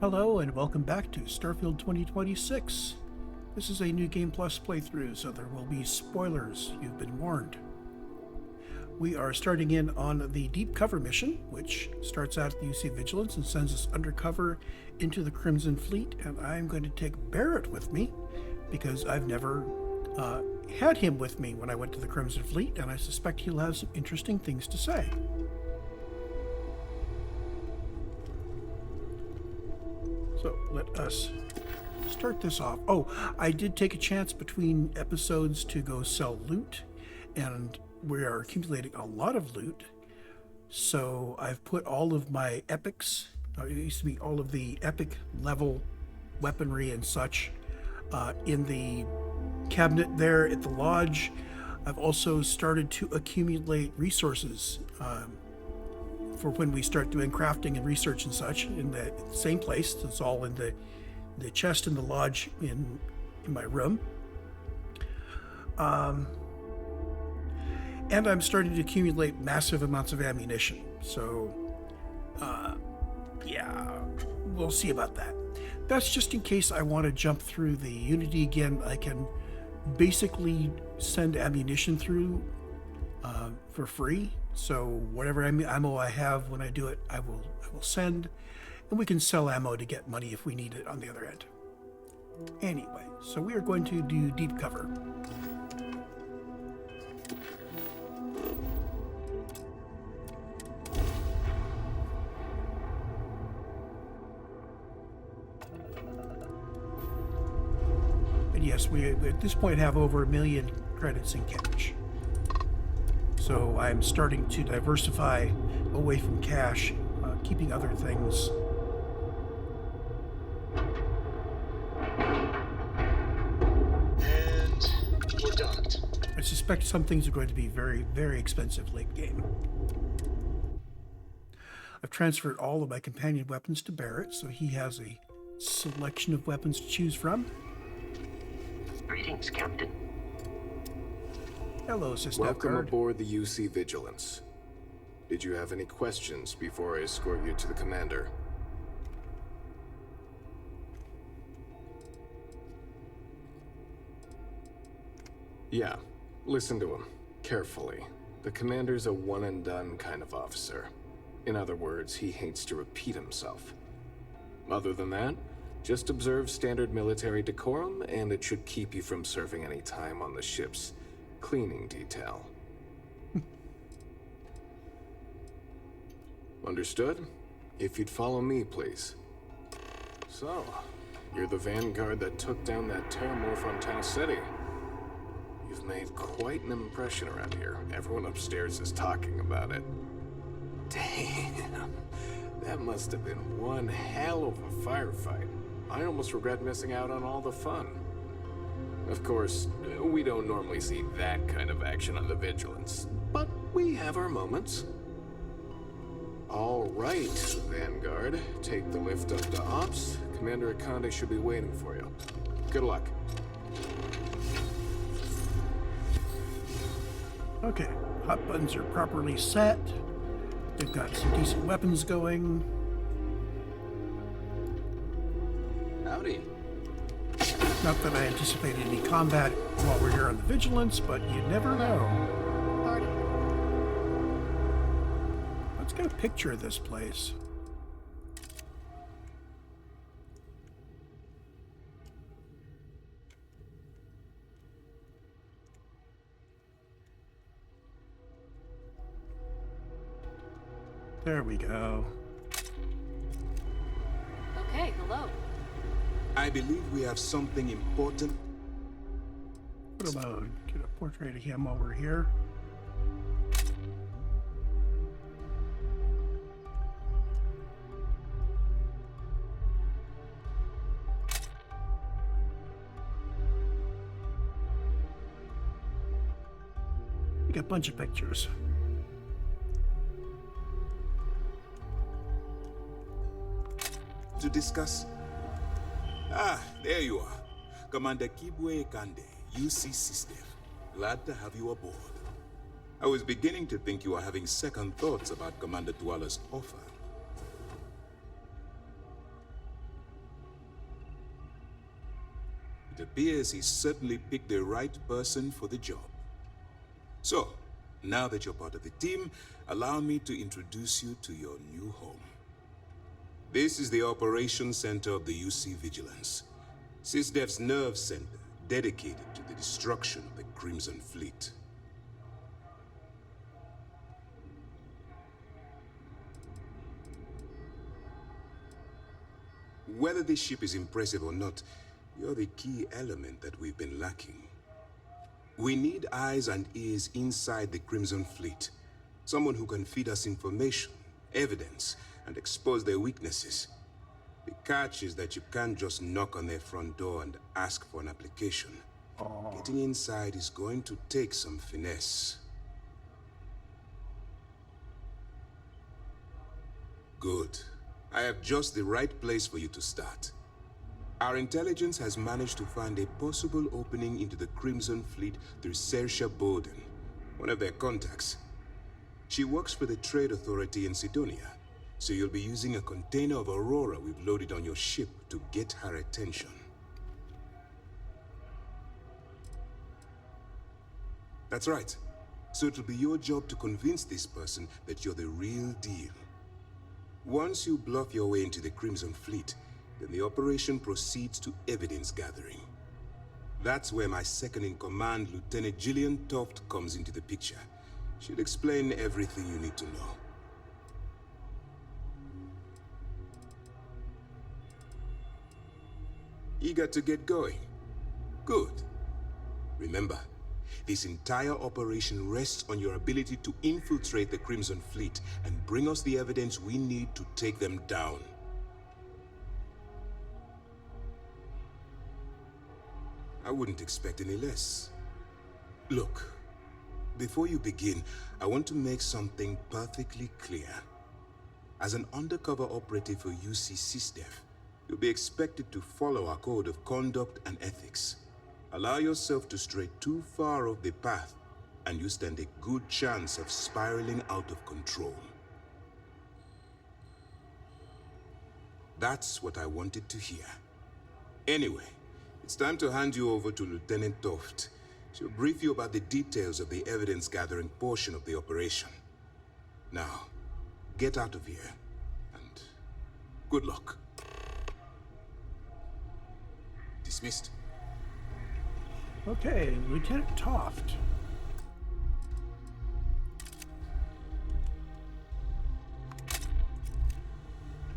Hello and welcome back to Starfield 2026. This is a New Game Plus playthrough, so there will be spoilers. You've been warned. We are starting in on the deep cover mission, which starts out at the UC Vigilance and sends us undercover into the Crimson Fleet, and I'm going to take Barrett with me because I've never had him with me when I went to the Crimson Fleet, and I suspect he'll have some interesting things to say. So let us start this off. Oh, I did take a chance between episodes to go sell loot, and we are accumulating a lot of loot. So I've put all of my epics, it used to be all of the epic level weaponry and such, in the cabinet there at the lodge. I've also started to accumulate resources for when we start doing crafting and research and such in the same place. It's all in the chest in the lodge in my room. And I'm starting to accumulate massive amounts of ammunition. So, yeah, we'll see about that. That's just in case I want to jump through the Unity again. I can basically send ammunition through for free. So whatever ammo I have when I do it, I will send, and we can sell ammo to get money if we need it on the other end. Anyway, so we are going to do deep cover. And yes, we at this point have over 1 million credits in cash. So I'm starting to diversify away from cash, keeping other things. And we're docked. I suspect some things are going to be very, very expensive late game. I've transferred all of my companion weapons to Barrett, so he has a selection of weapons to choose from. Greetings, Captain. Hello, Sysdef. Welcome aboard the UC Vigilance. Did you have any questions before I escort you to the commander? Yeah, listen to him carefully. The commander's a one-and-done kind of officer. In other words, he hates to repeat himself. Other than that, just observe standard military decorum, and it should keep you from serving any time on the ship's cleaning detail. Understood? If you'd follow me, please. So, you're the vanguard that took down that terramorph on Tau City. You've made quite an impression around here. Everyone upstairs is talking about it. Damn, that must have been one hell of a firefight. I almost regret missing out on all the fun. Of course, we don't normally see that kind of action on the Vigilance, but we have our moments. All right, Vanguard, take the lift up to Ops. Commander Akande should be waiting for you. Good luck. Okay, hot buttons are properly set. They've got some decent weapons going. Howdy. Not that I anticipate any combat while we're here on the Vigilance, but you never know. Party. Let's get a picture of this place. There we go. Okay, hello. I believe we have something important. What about get a portrait of him while we're here? We got a bunch of pictures. To discuss. Ah, there you are. Commander Kibwe Kande, UC Sysdef. Glad to have you aboard. I was beginning to think you were having second thoughts about Commander Dwala's offer. It appears he certainly picked the right person for the job. So, now that you're part of the team, allow me to introduce you to your new home. This is the Operations Center of the UC Vigilance, Sysdef's nerve center dedicated to the destruction of the Crimson Fleet. Whether this ship is impressive or not, you're the key element that we've been lacking. We need eyes and ears inside the Crimson Fleet. Someone who can feed us information, evidence, and expose their weaknesses. The catch is that you can't just knock on their front door and ask for an application. Getting inside is going to take some finesse. Good. I have just the right place for you to start. Our intelligence has managed to find a possible opening into the Crimson Fleet through Saoirse Bowden, one of their contacts. She works for the Trade Authority in Sidonia, so you'll be using a container of Aurora we've loaded on your ship to get her attention. That's right. So it'll be your job to convince this person that you're the real deal. Once you bluff your way into the Crimson Fleet, then the operation proceeds to evidence gathering. That's where my second-in-command, Lieutenant Gillian Toft, comes into the picture. She'll explain everything you need to know. Eager to get going? Good. Remember, this entire operation rests on your ability to infiltrate the Crimson Fleet and bring us the evidence we need to take them down. I wouldn't expect any less. Look, before you begin, I want to make something perfectly clear. As an undercover operative for UC Sysdef, you'll be expected to follow our code of conduct and ethics. Allow yourself to stray too far off the path, and you stand a good chance of spiraling out of control. That's what I wanted to hear. Anyway, it's time to hand you over to Lieutenant Toft. She'll brief you about the details of the evidence-gathering portion of the operation. Now, get out of here, and good luck. Dismissed. Okay, Lieutenant Toft.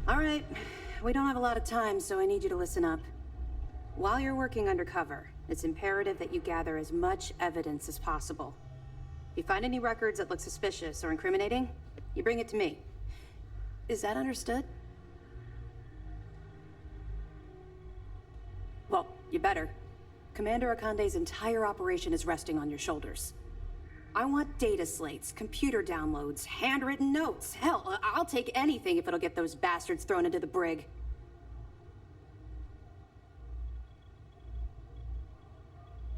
All right, we don't have a lot of time, so I need you to listen up. While you're working undercover, it's imperative that you gather as much evidence as possible. If you find any records that look suspicious or incriminating, you bring it to me. Is that understood? Well, you better. Commander Akande's entire operation is resting on your shoulders. I want data slates, computer downloads, handwritten notes. Hell, I'll take anything if it'll get those bastards thrown into the brig.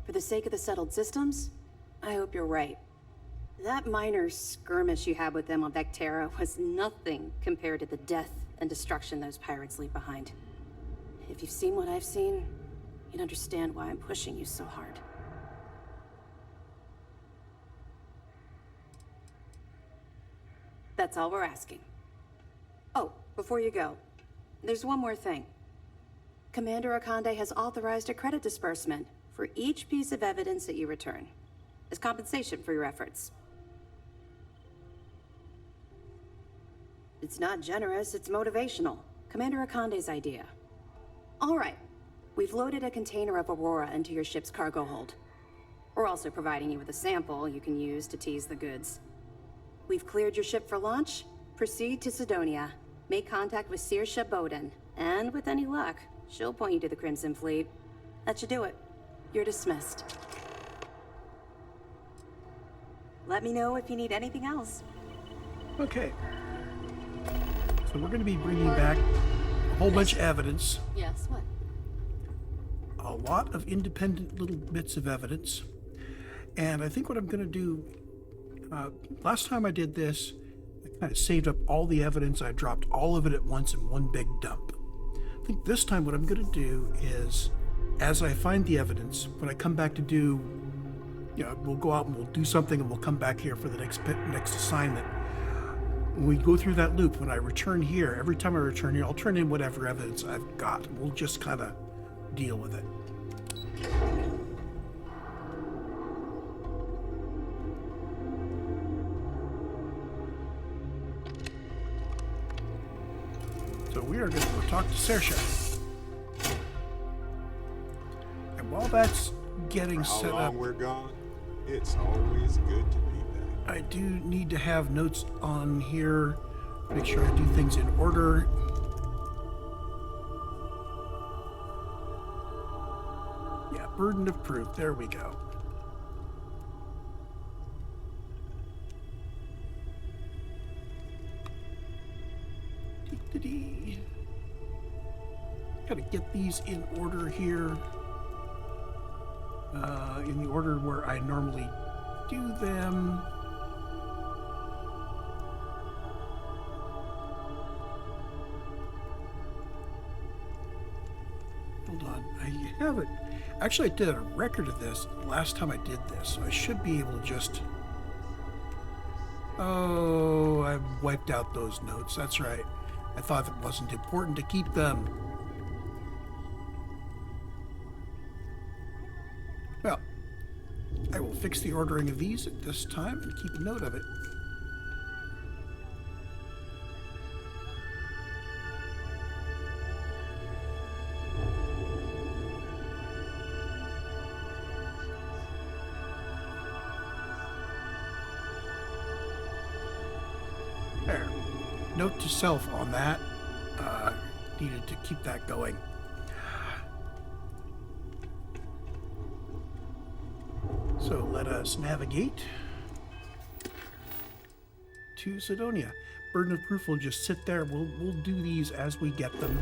For the sake of the settled systems, I hope you're right. That minor skirmish you had with them on Vectera was nothing compared to the death and destruction those pirates leave behind. If you've seen what I've seen, you'd understand why I'm pushing you so hard. That's all we're asking. Oh, before you go, there's one more thing. Commander Akande has authorized a credit disbursement for each piece of evidence that you return, as compensation for your efforts. It's not generous, it's motivational. Commander Akande's idea. All right, we've loaded a container of Aurora into your ship's cargo hold. We're also providing you with a sample you can use to tease the goods. We've cleared your ship for launch. Proceed to Sidonia. Make contact with Saoirse Bowden. And with any luck, she'll point you to the Crimson Fleet. That should do it. You're dismissed. Let me know if you need anything else. Okay. So we're going to be bringing back a whole bunch of evidence. Yes, what? A lot of independent little bits of evidence. And I think what I'm going to do, last time I did this, I kind of saved up all the evidence. I dropped all of it at once in one big dump. I think this time what I'm going to do is as I find the evidence, when I come back to do, we'll go out and we'll do something and we'll come back here for the next assignment. When we go through that loop, when I return here, every time I return here, I'll turn in whatever evidence I've got. We'll just kind of deal with it. So we are going to go talk to Saoirse. And while that's getting set up... How long we're gone, it's always good to be back. I do need to have notes on here. Make sure I do things in order. Yeah, burden of proof. There we go. Gotta get these in order here. In the order where I normally do them. Hold on, I have it. Actually, I did a record of this last time I did this, so I should be able to just... Oh, I wiped out those notes. That's right. I thought it wasn't important to keep them. Well, I will fix the ordering of these at this time and keep a note of it. There. Note to self on that. Needed to keep that going. So let us navigate to Sidonia. Burden of proof will just sit there. We'll do these as we get them.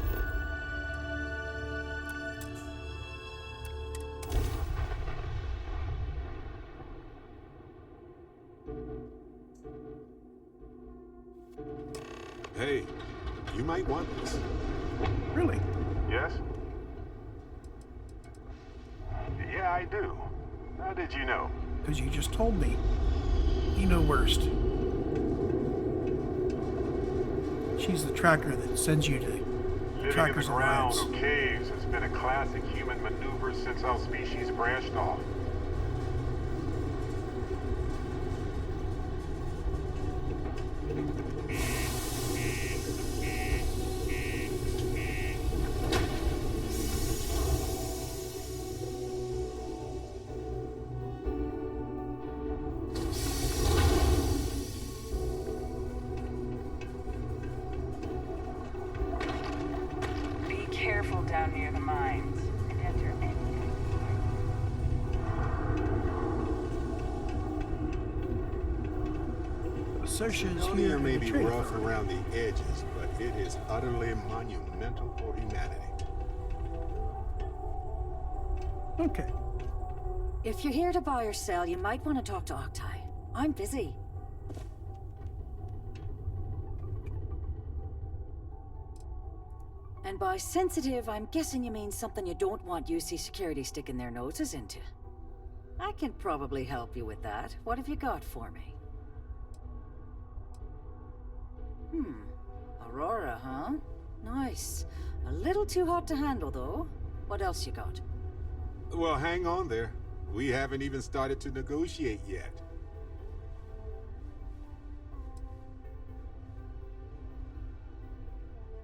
Hey, you might want this. Really? Yes? Yeah, I do. How did you know? Because you just told me. You know worst. She's the tracker that sends you to Living Trackers in the ground Alliance. or caves has been a classic human maneuver since our species branched off. Be careful down near the mines and enter any. Saoirse is here. Sidonia may in the be trade rough firm. around the edges, but it is utterly monumental for humanity. Okay. If you're here to buy or sell, you might want to talk to Octai. I'm busy. And by sensitive, I'm guessing you mean something you don't want UC security sticking their noses into. I can probably help you with that. What have you got for me? Aurora, huh? Nice. A little too hot to handle, though. What else you got? Well, hang on there. We haven't even started to negotiate yet.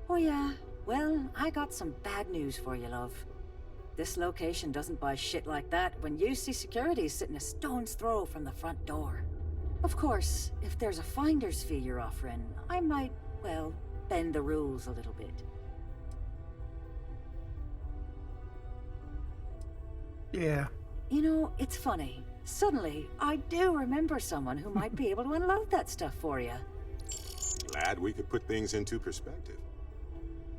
Oh yeah, well, I got some bad news for you, love. This location doesn't buy shit like that when UC security's sitting a stone's throw from the front door. Of course, if there's a finder's fee you're offering, I might, well, bend the rules a little bit. Yeah. You know, it's funny. Suddenly, I do remember someone who might be able to unload that stuff for you. Glad we could put things into perspective.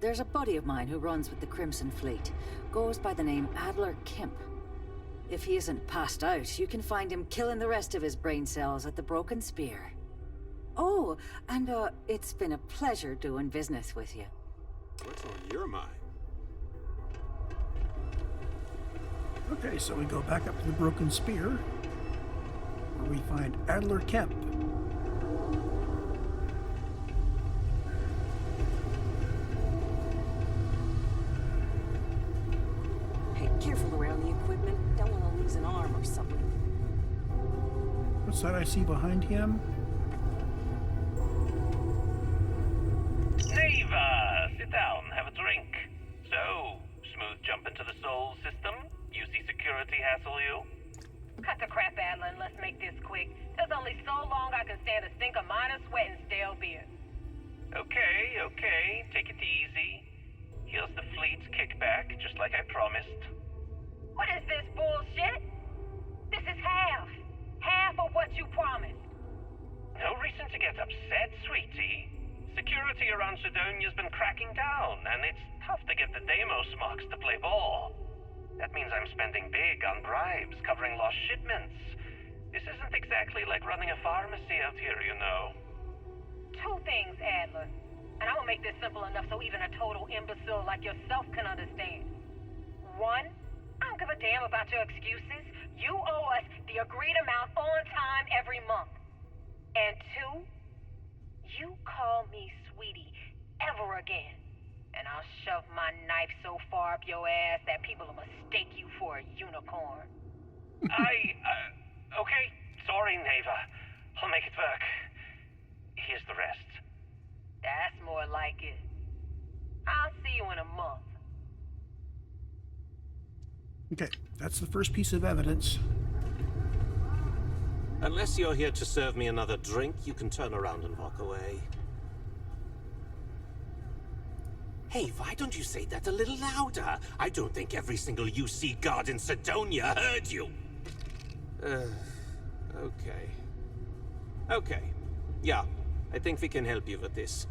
There's a buddy of mine who runs with the Crimson Fleet. Goes by the name Adler Kemp. If he isn't passed out, you can find him killing the rest of his brain cells at the Broken Spear. Oh, and it's been a pleasure doing business with you. What's on your mind? Okay, so we go back up to the Broken Spear, where we find Adler Kemp. Hey, careful around the equipment. Don't want to lose an arm or something. What's that I see behind him? Neva, sit down, have a drink. So, smooth jump into the Soul system? UC Security hassle you? Cut the crap, Adler, and let's make this quick. There's only so long I can stand a stink of minor sweat and stale beer. Okay, take it easy. Here's the fleet's kickback, just like I promised. What is this bullshit? This is half of what you promised. No reason to get upset, sweetie. Security around Sidonia's been cracking down, and it's tough to get the Deimos marks to play ball. That means I'm spending big on bribes, covering lost shipments. This isn't exactly like running a pharmacy out here, you know. Two things, Adler. And I will make this simple enough so even a total imbecile like yourself can understand. One, I don't give a damn about your excuses. You owe us the agreed amount on time every month. And two, you call me sweetie ever again, and I'll shove my knife so far up your ass that people will mistake you for a unicorn. Okay, sorry, Neva. I'll make it work. Here's the rest. That's more like it. I'll see you in a month. Okay, that's the first piece of evidence. Unless you're here to serve me another drink, you can turn around and walk away. Hey, why don't you say that a little louder? I don't think every single UC guard in Sidonia heard you. Okay. Yeah, I think we can help you with this.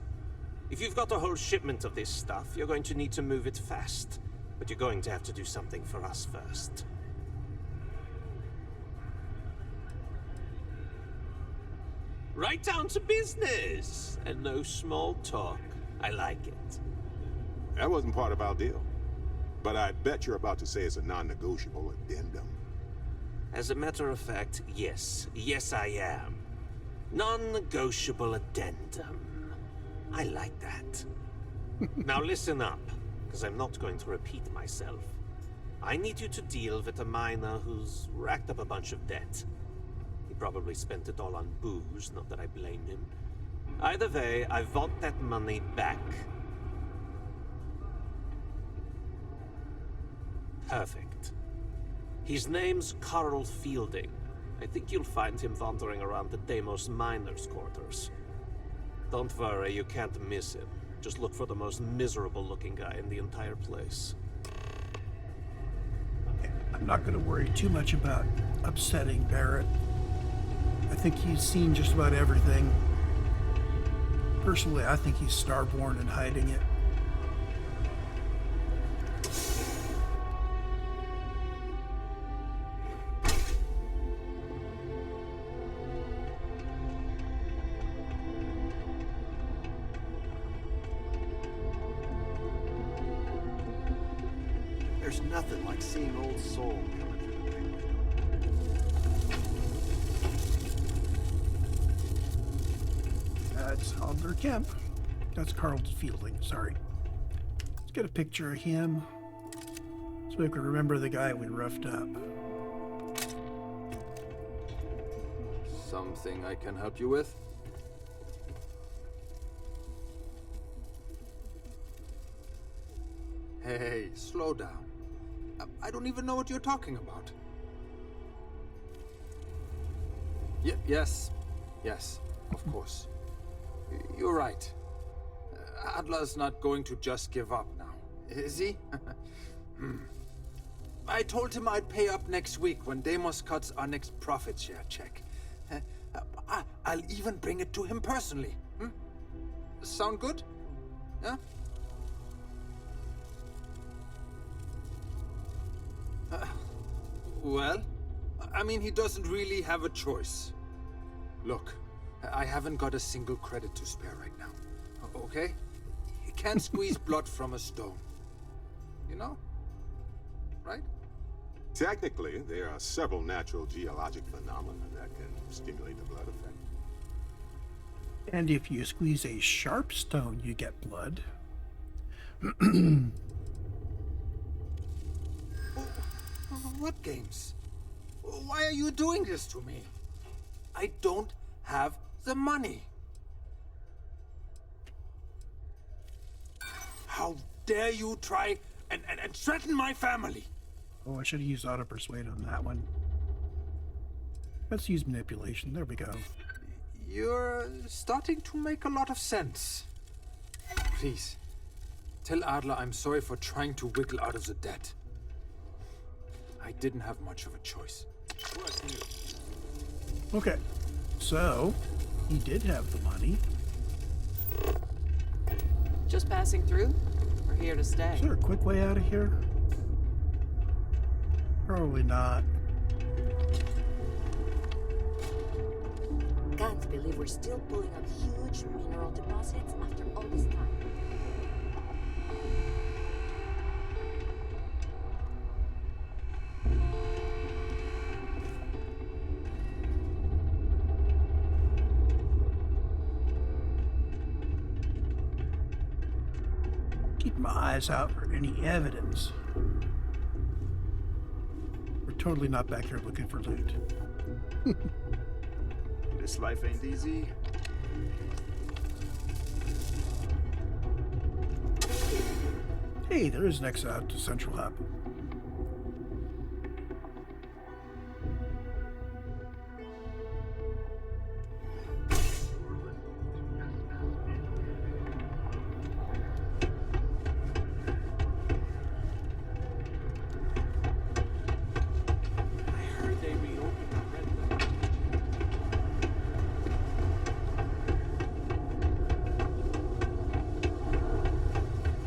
If you've got a whole shipment of this stuff, you're going to need to move it fast. But you're going to have to do something for us first. Right down to business, and no small talk. I like it. That wasn't part of our deal. But I bet you're about to say it's a non-negotiable addendum. As a matter of fact, yes. Yes, I am. Non-negotiable addendum. I like that. Now listen up, because I'm not going to repeat myself. I need you to deal with a miner who's racked up a bunch of debt. He probably spent it all on booze, not that I blame him. Either way, I want that money back. Perfect. His name's Carl Fielding. I think you'll find him wandering around the Deimos miners' quarters. Don't worry, you can't miss him. Just look for the most miserable-looking guy in the entire place. I'm not going to worry too much about upsetting Barrett. I think he's seen just about everything. Personally, I think he's starborn and hiding it. There's nothing like seeing old Soul coming through the big window. That's Adler Kemp. That's Carl Fielding, sorry. Let's get a picture of him so we can remember the guy we roughed up. Something I can help you with? Hey, slow down. I don't even know what you're talking about. Yes, of course. You're right. Adler's not going to just give up now, is he? I told him I'd pay up next week when Deimos cuts our next profit share check. I'll even bring it to him personally. Sound good? Yeah? Well, I mean, he doesn't really have a choice. Look, I haven't got a single credit to spare right now, okay? You can't squeeze blood from a stone. You know? Right? Technically, there are several natural geologic phenomena that can stimulate the blood effect. And if you squeeze a sharp stone, you get blood. What games? Why are you doing this to me? I don't have the money. How dare you try and threaten my family? Oh, I should have used auto persuade on that one. Let's use manipulation. There we go. You're starting to make a lot of sense. Please, tell Adler I'm sorry for trying to wiggle out of the debt. I didn't have much of a choice. Okay, so he did have the money. Just passing through? Or here to stay? Is there a quick way out of here? Probably not. Can't believe we're still pulling up huge mineral deposits after all this time. Keep my eyes out for any evidence. We're totally not back here looking for loot. This life ain't easy. Hey, there is an exit out to Central Hub.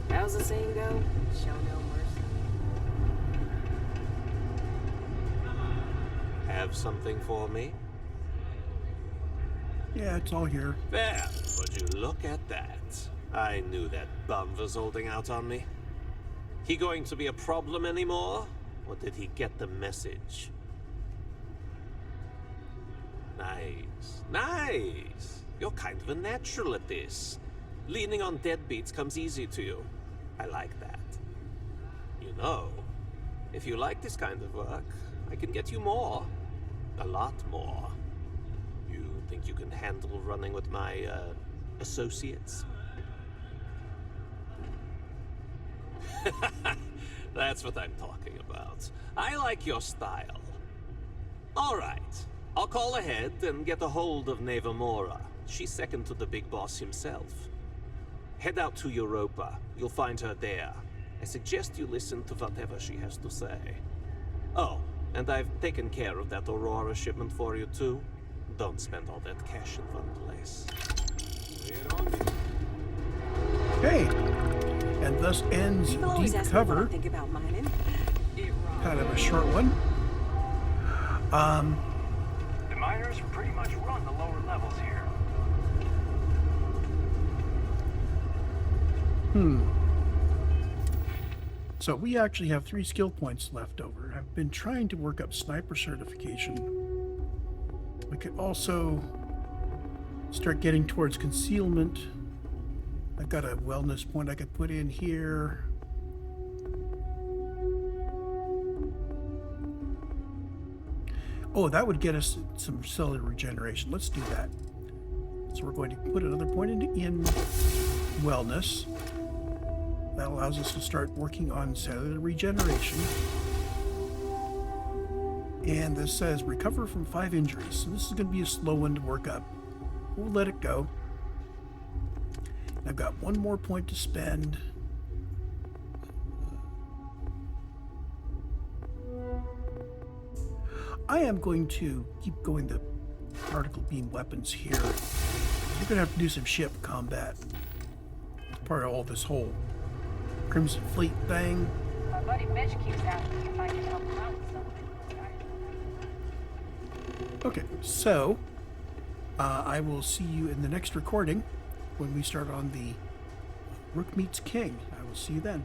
How's the saying go? Show no mercy. Have something for me? Yeah, it's all here. There, would you look at that? I knew that bum was holding out on me. He going to be a problem anymore? Or did he get the message? Nice. Nice. You're kind of a natural at this. Leaning on deadbeats comes easy to you. I like that. You know, if you like this kind of work, I can get you more. A lot more. You think you can handle running with my, associates? That's what I'm talking about. I like your style. All right. I'll call ahead and get a hold of Neva Mora. She's second to the big boss himself. Head out to Europa. You'll find her there. I suggest you listen to whatever she has to say. Oh, and I've taken care of that Aurora shipment for you too. Don't spend all that cash in one place. Okay, and thus ends People always Deep ask me what I Cover. think about mining. Kind of a short one. The miners pretty much run the lower levels here. So we actually have 3 skill points left over. I've been trying to work up sniper certification. We could also start getting towards concealment. I've got a wellness point I could put in here. Oh, that would get us some cellular regeneration. Let's do that. So we're going to put another point in wellness. That allows us to start working on cellular regeneration. And this says recover from 5 injuries. So this is going to be a slow one to work up. We'll let it go. I've got 1 more point to spend. I am going to keep going the particle beam weapons here. We're going to have to do some ship combat. It's part of all this whole Crimson Fleet thing. My buddy Mitch keeps asking me if I can help him out with something. Okay, so I will see you in the next recording when we start on the Rook Meets King. I will see you then.